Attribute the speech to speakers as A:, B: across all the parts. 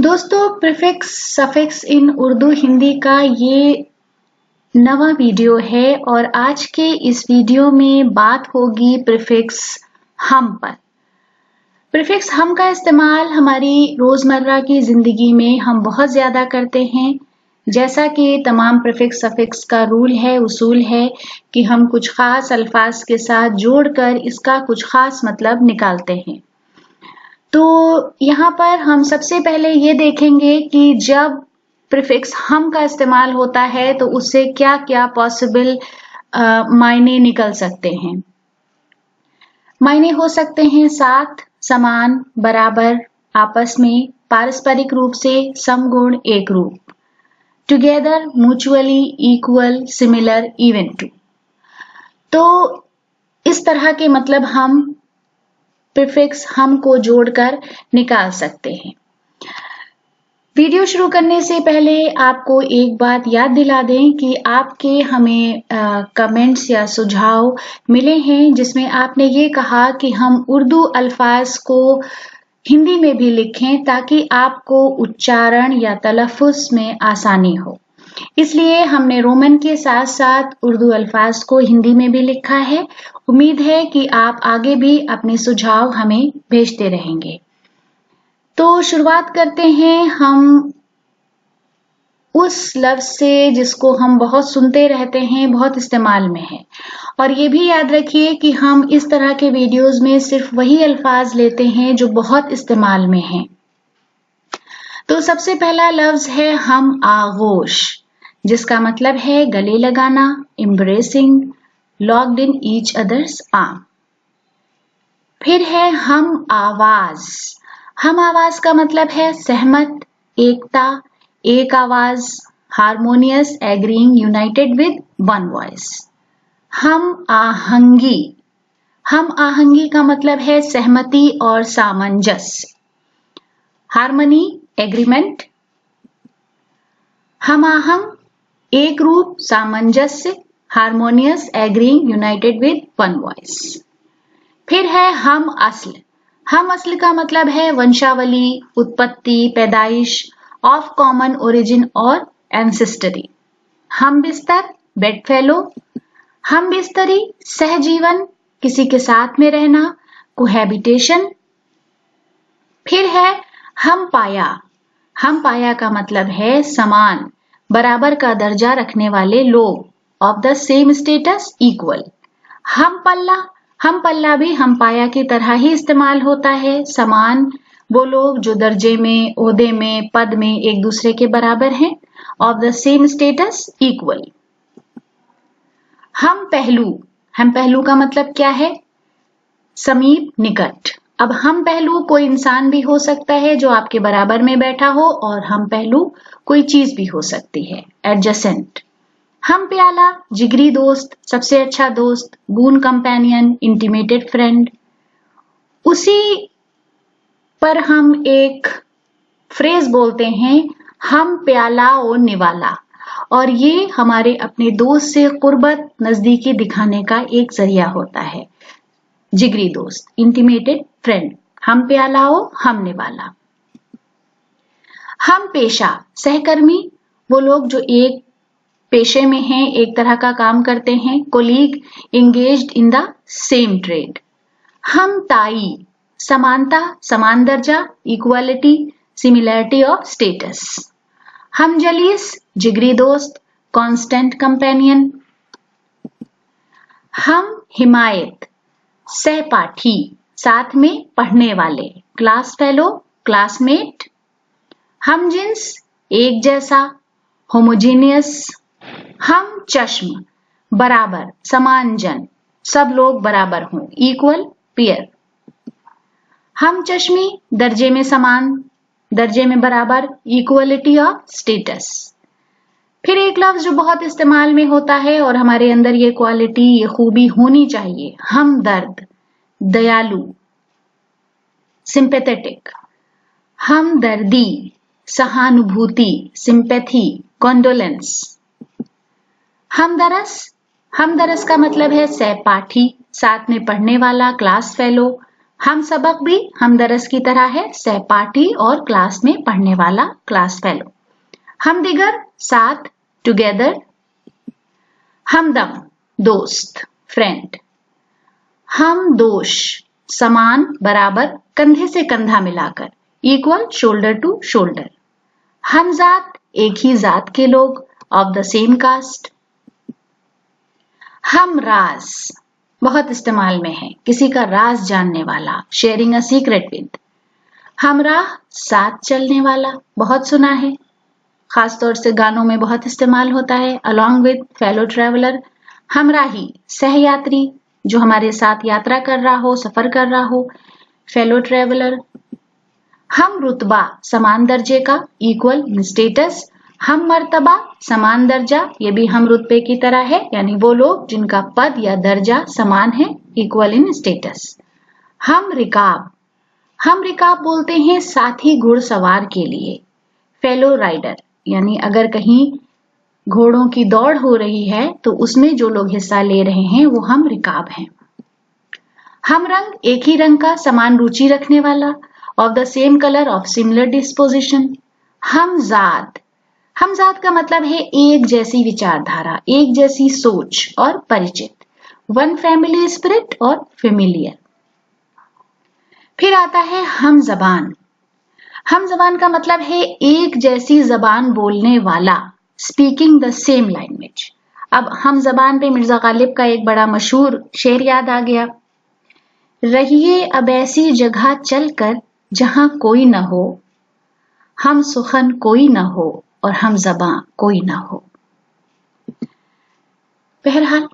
A: दोस्तों, prefix suffix इन उर्दू हिंदी का ये नवा वीडियो है और आज के इस वीडियो में बात होगी प्रीफिक्स हम पर। प्रीफिक्स हम का इस्तेमाल हमारी रोजमर्रा की जिंदगी में हम बहुत ज्यादा करते हैं। जैसा कि तमाम प्रीफिक्स सफिक्स का रूल है, उसूल है कि हम कुछ खास अल्फाज के साथ जोड़कर इसका कुछ खास मतलब निकालते हैं। तो यहाँ पर हम सबसे पहले ये देखेंगे कि जब प्रीफिक्स हम का इस्तेमाल होता है तो उससे क्या क्या पॉसिबल मायने निकल सकते हैं। मायने हो सकते हैं साथ, समान, बराबर, आपस में, पारस्परिक रूप से, समगुण, एक रूप, together, mutually, equal, similar, even too. तो इस तरह के मतलब हम प्रीफिक्स हम को जोड़कर निकाल सकते हैं। वीडियो शुरू करने से पहले आपको एक बात याद दिला दें कि आपके हमें कमेंट्स या सुझाव मिले हैं जिसमें आपने ये कहा कि हम उर्दू अल्फाज को हिंदी में भी लिखें ताकि आपको उच्चारण या तलफ़ुज़ में आसानी हो। इसलिए हमने रोमन के साथ साथ उर्दू अल्फाज को हिंदी में भी लिखा है। उम्मीद है कि आप आगे भी अपने सुझाव हमें भेजते रहेंगे। तो शुरुआत करते हैं हम उस लफ्ज से जिसको हम बहुत सुनते रहते हैं, बहुत इस्तेमाल में है। और ये भी याद रखिए कि हम इस तरह के वीडियोस में सिर्फ वही अल्फाज लेते हैं जो बहुत इस्तेमाल में हैं। तो सबसे पहला लफ्ज है हम आगोश, जिसका मतलब है गले लगाना, embracing, locked in each other's arm. फिर है हम आवाज। हम आवाज का मतलब है सहमत, एकता, एक आवाज, harmonious, agreeing, United with one voice. हम आहंगी। हम आहंगी का मतलब है सहमति और सामंजस्य, हार्मनी, एग्रीमेंट। हम आहंग, एक रूप, सामंजस्य, harmonious, agreeing, United with one voice. फिर है हम अस्ल। हम अस्ल का मतलब है वंशावली, उत्पत्ति, पैदाइश, ऑफ कॉमन ओरिजिन और एंसेस्टरी। हम बिस्तर, बेड फेलो। हम बिस्तरी, सहजीवन, किसी के साथ में रहना, कोहैबिटेशन। फिर है हम पाया। हम पाया का मतलब है समान, बराबर का दर्जा रखने वाले लोग, of the same status, equal. हम पल्ला। हम पल्ला भी हम पाया की तरह ही इस्तेमाल होता है, समान, वो लोग जो दर्जे में, ओहदे में, पद में एक दूसरे के बराबर हैं, of the same status, equal. हम पहलू। हम पहलू का मतलब क्या है? समीप, निकट। अब हम पहलू कोई इंसान भी हो सकता है जो आपके बराबर में बैठा हो, और हम पहलू कोई चीज भी हो सकती है, एडजेसेंट। हम प्याला, जिगरी दोस्त, सबसे अच्छा दोस्त, बून कंपेनियन, इंटीमेटेड फ्रेंड। उसी पर हम एक फ्रेज बोलते हैं, हम प्याला ओ निवाला, और ये हमारे अपने दोस्त से कुर्बत, नजदीकी दिखाने का एक जरिया होता है। जिगरी दोस्त, इंटीमेटेड फ्रेंड, हम प्याला ओ हम निवाला। हम पेशा, सहकर्मी, वो लोग जो एक पेशे में हैं, एक तरह का काम करते हैं, colleague, engaged in the same trade. हम ताई, समानता, समान दर्जा, इक्वालिटी, सिमिलैरिटी ऑफ स्टेटस। हम जलीस, जिगरी दोस्त, कांस्टेंट कंपेनियन। हम हिमायत, सहपाठी, साथ में पढ़ने वाले, क्लास फेलो, क्लासमेट। हम जिन्स, एक जैसा, होमोजीनियस। हम चश्म, बराबर, समान जन, सब लोग बराबर हों, इक्वल, पीयर। हम चश्मी, दर्जे में समान, दर्जे में बराबर, इक्वलिटी ऑफ स्टेटस। फिर एक लफ्ज जो बहुत इस्तेमाल में होता है और हमारे अंदर ये क्वालिटी, ये खूबी होनी चाहिए, हमदर्द, दयालु, सिंपैथेटिक। हमदर्दी, सहानुभूति, सिंपैथी, कॉन्डोलेंस। हमदरस। हमदरस का मतलब है सहपाठी, साथ में पढ़ने वाला, क्लास फेलो। हम सबक भी हम दरस की तरह है, सहपाठी और क्लास में पढ़ने वाला, क्लास फेलो। हम दिगर साथ, टुगेदर। हमदम दोस्त, फ्रेंड। हम दोष समान, बराबर, कंधे से कंधा मिलाकर, इक्वल, शोल्डर टू शोल्डर। हम जात एक ही जात के लोग, ऑफ द सेम कास्ट। हम राज बहुत इस्तेमाल में है, किसी का राज जानने वाला, शेयरिंग अ सीक्रेट विद। हम राह साथ चलने वाला, बहुत सुना है, खासतौर से गानों में बहुत इस्तेमाल होता है, अलॉन्ग विद, फेलो ट्रैवलर। हमराही सहयात्री, जो हमारे साथ यात्रा कर रहा हो, सफर कर रहा हो, फेलो ट्रैवलर। हम रुतबा समान दर्जे का, इक्वल इन स्टेटस। हम मर्तबा समान दर्जा, ये भी हम रुतबे की तरह है, यानी वो लोग जिनका पद या दर्जा समान है, इक्वल इन स्टेटस। हम रिकाब बोलते हैं साथी घुड़सवार के लिए, फेलो राइडर, यानी अगर कहीं घोड़ों की दौड़ हो रही है तो उसमें जो लोग हिस्सा ले रहे हैं वो हम रिकाब हैं। हम रंग एक ही रंग का, समान रुचि रखने वाला, of the same colour, of similar disposition. हम जात का मतलब है एक जैसी विचारधारा, एक जैसी सोच और परिचित, वन फैमिली स्पिरिट और फेमिलियर। फिर आता है हम जबान का मतलब है एक जैसी जबान बोलने वाला, स्पीकिंग द सेम लैंग्वेज। अब हम जबान पे मिर्जा गालिब का एक बड़ा मशहूर शेर याद आ गया, रहिए अब ऐसी जगह चलकर जहां कोई न हो, हम सुखन कोई न हो और हम ज़बां कोई ना हो। बहरहाल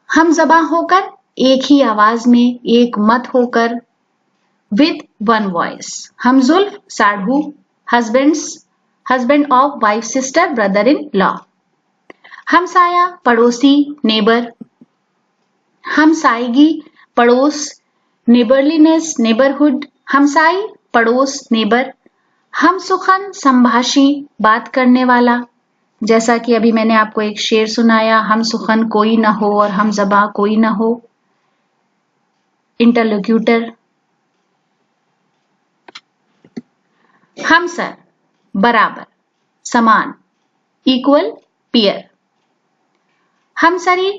A: हम ज़बां होकर, एक ही आवाज में, एक मत होकर, विद वन वॉइस। हम जुल्फ साढ़ू, husband of wife, sister, brother in law. हम साया पड़ोसी, नेबर। हम साइगी पड़ोस, नेबरलीनेस, नेबरहुड। हमसाई पड़ोस, नेबर। हम सुखन संभाषी, बात करने वाला, जैसा कि अभी मैंने आपको एक शेर सुनाया, हम सुखन कोई ना हो और हम ज़बां कोई ना हो, इंटरलोक्यूटर। हम सर बराबर, समान, इक्वल, पीयर। हम सरी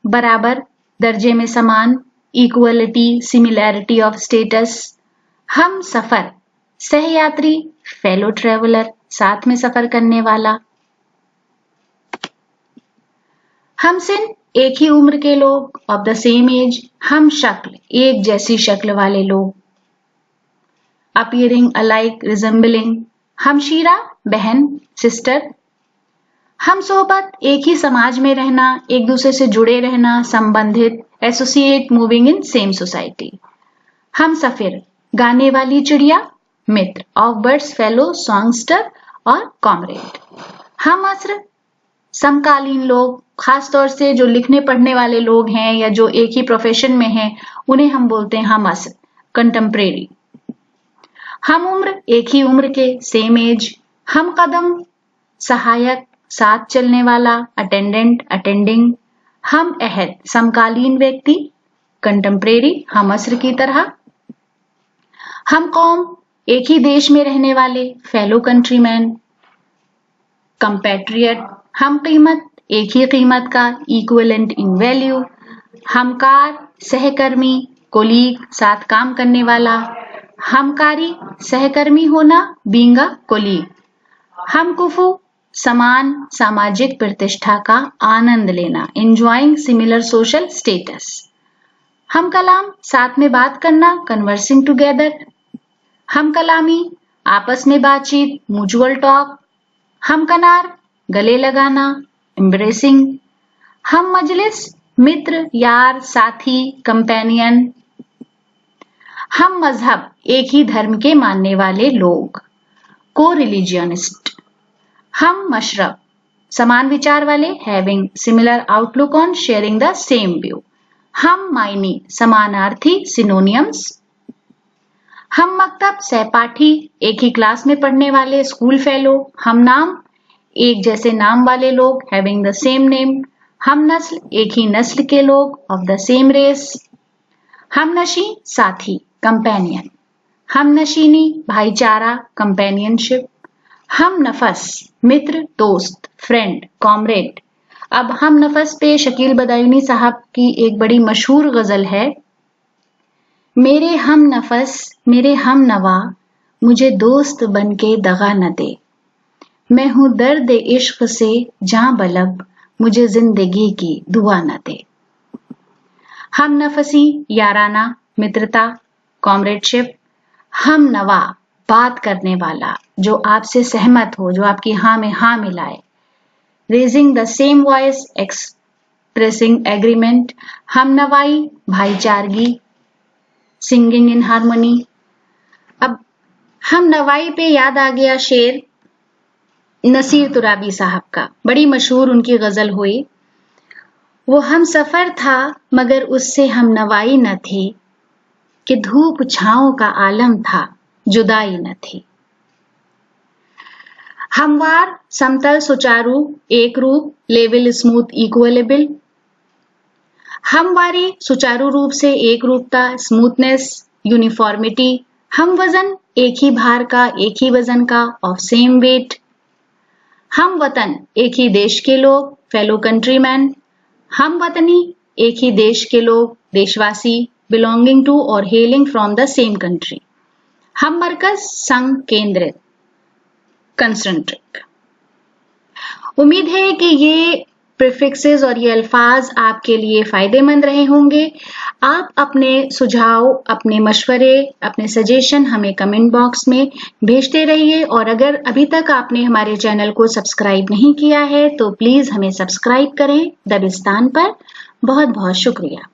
A: बराबर, दर्जे में समान, इक्वलिटी, सिमिलैरिटी ऑफ स्टेटस। हम सफर सहयात्री, फेलो ट्रेवलर, साथ में सफर करने वाला। हम सिन एक ही उम्र के लोग, ऑफ द सेम एज। हम शक्ल एक जैसी शक्ल वाले लोग, अपीयरिंग अलाइक, रिजेंबलिंग। हम शीरा बहन, सिस्टर। हम सोहबत एक ही समाज में रहना, एक दूसरे से जुड़े रहना, संबंधित, associate, moving in same society. हम सफिर गाने वाली चिड़िया, मित्र, ऑफ बर्ड्स, फेलो, सॉन्गस्टर और कॉमरेड। हम अस्र समकालीन लोग, खासतौर से जो लिखने पढ़ने वाले लोग हैं या जो एक ही प्रोफेशन में हैं, उन्हें हम बोलते हैं हम अस्र, कंटेम्परेरी। हम उम्र एक ही उम्र के, सेम एज। हम कदम सहायक, साथ चलने वाला, अटेंडेंट, अटेंडिंग। हम अहद समकालीन व्यक्ति, कंटेम्परेरी, हम अस्र की तरह। हम कौम एक ही देश में रहने वाले, फेलो कंट्रीमैन, कंपैट्रियट। हम कीमत एक ही कीमत का, इक्विवेलेंट इन वैल्यू। हमकार सहकर्मी, कोलीग, साथ काम करने वाला। हमकारी सहकर्मी होना, बीइंग अ कोलीग। हम कुफू समान सामाजिक प्रतिष्ठा का आनंद लेना, एंजॉयिंग सिमिलर सोशल स्टेटस। हम कलाम साथ में बात करना, कन्वर्सिंग टुगेदर। हम कलामी आपस में बातचीत, म्यूचुअल टॉक। हम कनार गले लगाना, एम्ब्रेसिंग। हम मजलिस मित्र, यार, साथी, कंपेनियन। हम मजहब एक ही धर्म के मानने वाले लोग, को रिलीजियनिस्ट। हम मशरब समान विचार वाले, having similar outlook on, sharing the same view. हम मायनी समानार्थी, सिनोनियम्स। हम मकतब सहपाठी एक ही क्लास में पढ़ने वाले, स्कूल फेलो। हम नाम एक जैसे नाम वाले लोग, हैविंग द सेम नेम। हम नस्ल एक ही नस्ल के लोग, ऑफ द सेम रेस। हम नशी साथी, कंपेनियन, हम नशीनी भाईचारा कंपेनियनशिप, हम नफस मित्र दोस्त फ्रेंड कॉमरेड। अब हम नफस पे शकील बदायूनी साहब की एक बड़ी मशहूर गजल है, मेरे हम नफस मेरे हम नवा मुझे दोस्त बनके दगा न दे, मैं हूं दर्द इश्क से जां बलब मुझे जिंदगी की दुआ न दे। हम नफसी याराना मित्रता कॉमरेडशिप, हम नवा बात करने वाला जो आपसे सहमत हो, जो आपकी हाँ में हाँ मिलाए, raising the same voice expressing agreement, हम नवाई भाईचारगी सिंगिंग इन हारमोनी। अब हम नवाई पे याद आ गया शेर नसीर तुराबी साहब का, बड़ी मशहूर उनकी गजल हुई, वो हम सफर था मगर उससे हम नवाई न थी, कि धूप छांव का आलम था जुदाई न थी। हमवार समतल सुचारू एक रूप लेवल स्मूथ इक्वलेबल, हमवारी सुचारू रूप से एक रूपता स्मूथनेस यूनिफॉर्मिटी, हम वजन एक ही भार का एक ही वजन का ऑफ सेम वेट, हम वतन एक ही देश के लोग फेलो कंट्रीमैन, हम वतनी एक ही देश के लोग देशवासी बिलोंगिंग टू और hailing from the same country, हम मरकज संघ केंद्रित कंसेंट्रिक। उम्मीद है कि ये प्रीफिक्सेस और ये अल्फाज आपके लिए फायदेमंद रहे होंगे। आप अपने सुझाव, अपने मशवरे, अपने सजेशन हमें कमेंट बॉक्स में भेजते रहिए, और अगर अभी तक आपने हमारे चैनल को सब्सक्राइब नहीं किया है तो प्लीज हमें सब्सक्राइब करें दबिस्तान पर। बहुत बहुत शुक्रिया।